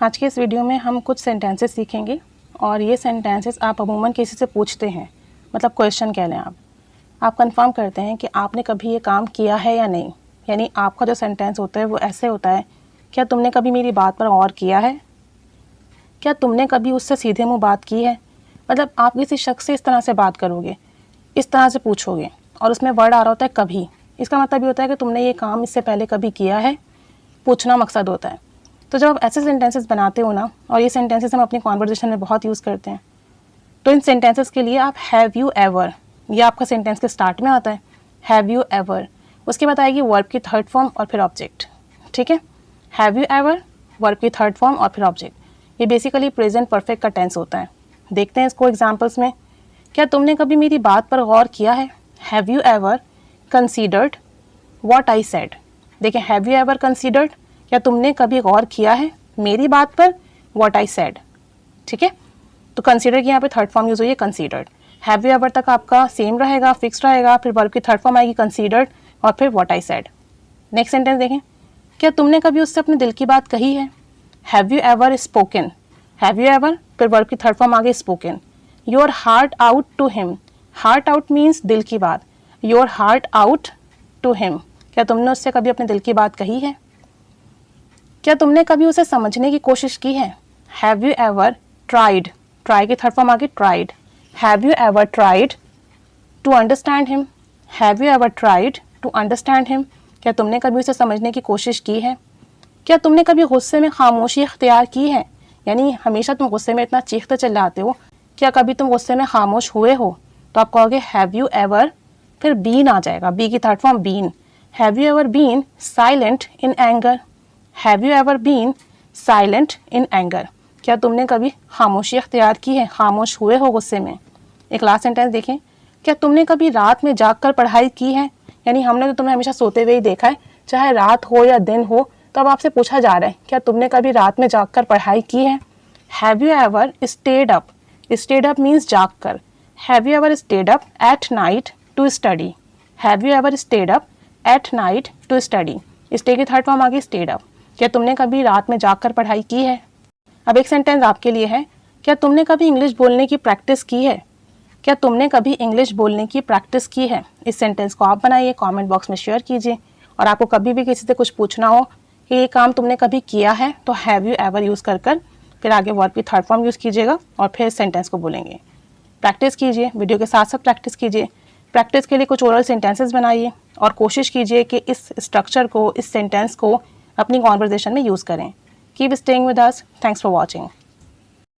आज के इस वीडियो में हम कुछ सेंटेंसेस सीखेंगे और ये सेंटेंसेस आप अमूमन किसी से पूछते हैं, मतलब क्वेश्चन कह लें आप कंफर्म करते हैं कि आपने कभी ये काम किया है या नहीं। यानी आपका जो सेंटेंस होता है वो ऐसे होता है, क्या तुमने कभी मेरी बात पर गौर किया है, क्या तुमने कभी उससे सीधे मुँह बात की है। मतलब आप किसी शख्स से इस तरह से बात करोगे, इस तरह से पूछोगे और उसमें वर्ड आ रहा होता है कभी। इसका मतलब ये होता है कि तुमने ये काम इससे पहले कभी किया है, पूछना मकसद होता है। तो जब आप ऐसे सेंटेंसेस बनाते हो ना, और ये सेंटेंसेस हम अपनी कॉन्वर्जेशन में बहुत यूज़ करते हैं, तो इन सेंटेंसेस के लिए आप हैव यू एवर, ये आपका सेंटेंस के स्टार्ट में आता है, हैव यू एवर। उसके बाद आएगी वर्ब की थर्ड फॉर्म और फिर ऑब्जेक्ट। ठीक है, हैव यू एवर, वर्ब की थर्ड फॉर्म और फिर ऑब्जेक्ट। ये बेसिकली प्रेजेंट परफेक्ट का टेंस होता है। देखते हैं इसको एग्जाम्पल्स में। क्या तुमने कभी मेरी बात पर गौर किया है, have you ever considered what I said. देखिए, हैव यू एवर कंसीडर्ड, क्या तुमने कभी गौर किया है मेरी बात पर, व्हाट आई सेड। ठीक है, तो कंसीडर की यहाँ पे थर्ड फॉर्म यूज हुई है कंसीडर्ड। हैव यू एवर तक आपका सेम रहेगा, फिक्स रहेगा, फिर वर्ब की थर्ड फॉर्म आएगी कंसीडर्ड और फिर what I said. Next sentence देखें, क्या तुमने कभी उससे अपने दिल की बात कही है, have you ever spoken. Have you ever, फिर वर्ब की थर्ड फॉर्म आ गई spoken. Your heart out to him, heart out means दिल की बात, your heart out to him, क्या तुमने उससे कभी अपने दिल की बात कही है। क्या तुमने कभी उसे समझने की कोशिश की है, have you ever tried, try की थर्ड फॉर्म आ गई tried. Have you ever tried to understand him, have you ever tried to understand him, क्या तुमने कभी उसे समझने की कोशिश की है। क्या तुमने कभी गुस्से में खामोशी इख्तियार की है, यानी हमेशा तुम गुस्से में इतना चीखते चिल्लाते हो, क्या कभी तुम गुस्से में खामोश हुए हो, तो आप कहोगे हैव यू एवर, फिर बीन आ जाएगा, बी की third form been. Have you ever been silent in anger, have you ever been silent in anger, क्या तुमने कभी खामोशी इख्तियार की है, खामोश हुए हो गुस्से में। एक लास्ट सेंटेंस देखें, क्या तुमने कभी रात में जाग कर पढ़ाई की है, यानी हमने तो तुम्हें हमेशा सोते हुए ही देखा है, चाहे रात हो या दिन हो। तो अब आपसे पूछा जा रहा है क्या तुमने कभी रात में जाग कर पढ़ाई की है। Have you ever stayed up, stayed up means जाग कर, have you ever stayed up at night to study, have you ever stayed up at night to study. Stay की थर्ड फॉर्म आ गई स्टेड अप, क्या तुमने कभी रात में जाग कर पढ़ाई की है। अब एक सेंटेंस आपके लिए है, क्या तुमने कभी इंग्लिश बोलने की प्रैक्टिस की है, क्या तुमने कभी इंग्लिश बोलने की प्रैक्टिस की है। इस सेंटेंस को आप बनाइए, कमेंट बॉक्स में शेयर कीजिए। और आपको कभी भी किसी से कुछ पूछना हो कि ये काम तुमने कभी किया है, तो हैव यू एवर यूज़ कर फिर आगे वर्ब की थर्ड फॉर्म यूज़ कीजिएगा और फिर सेंटेंस को बोलेंगे। प्रैक्टिस कीजिए, वीडियो के साथ साथ प्रैक्टिस कीजिए। प्रैक्टिस के लिए कुछ ओरल सेंटेंसेस बनाइए और कोशिश कीजिए कि इस स्ट्रक्चर को, इस सेंटेंस को अपनी कॉन्वर्जेशन में यूज़ करें। Keep staying with us, thanks for watching.